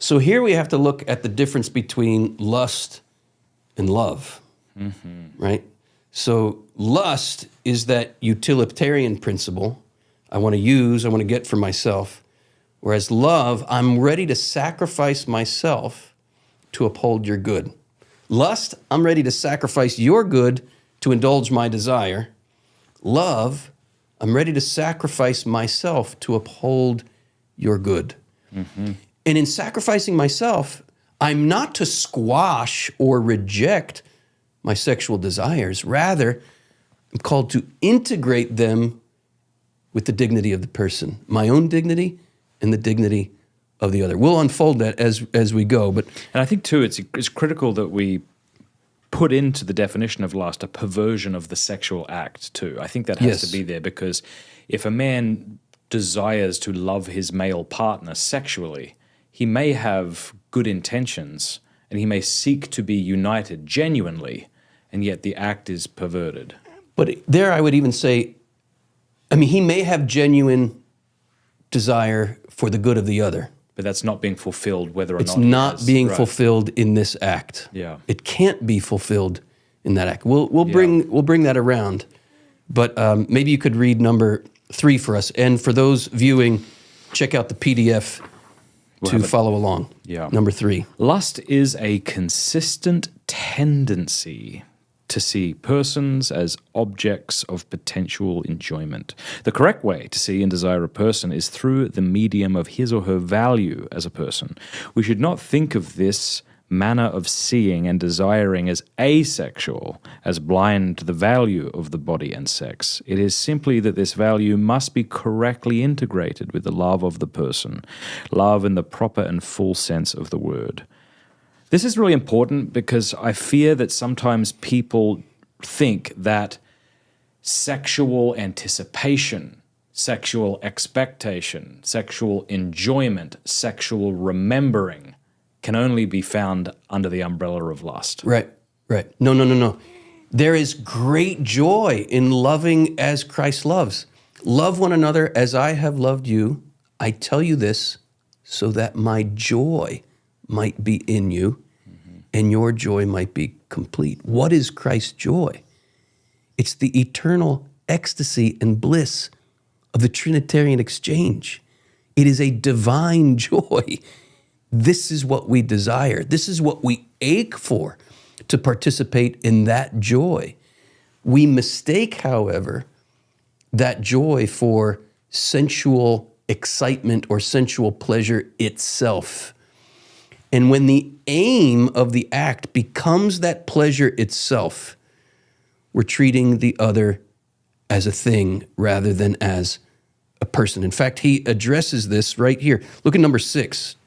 So here we have to look at the difference between lust and love, right? So lust is that utilitarian principle. I want to get for myself. Whereas love, I'm ready to sacrifice myself to uphold your good. Lust, I'm ready to sacrifice your good to indulge my desire. Love, I'm ready to sacrifice myself to uphold your good. And in sacrificing myself, I'm not to squash or reject my sexual desires. Rather, I'm called to integrate them with the dignity of the person, my own dignity and the dignity of the other. We'll unfold that as we go. And I think, too, it's critical that we put into the definition of lust a perversion of the sexual act, too. I think that has to be there, because if a man desires to love his male partner sexually, he may have good intentions and he may seek to be united genuinely, and yet the act is perverted. But there I would even say, he may have genuine desire for the good of the other. But that's not being fulfilled whether or it's not not being fulfilled in this act. Yeah. It can't be fulfilled in that act. We'll bring that around. But maybe you could read number 3 for us. And for those viewing, check out the PDF to follow along. Yeah. Number 3. Lust is a consistent tendency to see persons as objects of potential enjoyment. The correct way to see and desire a person is through the medium of his or her value as a person. We should not think of this manner of seeing and desiring as asexual, as blind to the value of the body and sex. It is simply that this value must be correctly integrated with the love of the person, love in the proper and full sense of the word. This is really important because I fear that sometimes people think that sexual anticipation, sexual expectation, sexual enjoyment, sexual remembering can only be found under the umbrella of lust. Right. No. There is great joy in loving as Christ loves. Love one another as I have loved you. I tell you this so that my joy might be in you and your joy might be complete. What is Christ's joy? It's the eternal ecstasy and bliss of the Trinitarian exchange. It is a divine joy. This is what we desire. This is what we ache for, to participate in that joy. We mistake, however, that joy for sensual excitement or sensual pleasure itself. And when the aim of the act becomes that pleasure itself, we're treating the other as a thing rather than as a person. In fact, he addresses this right here. Look at number 6.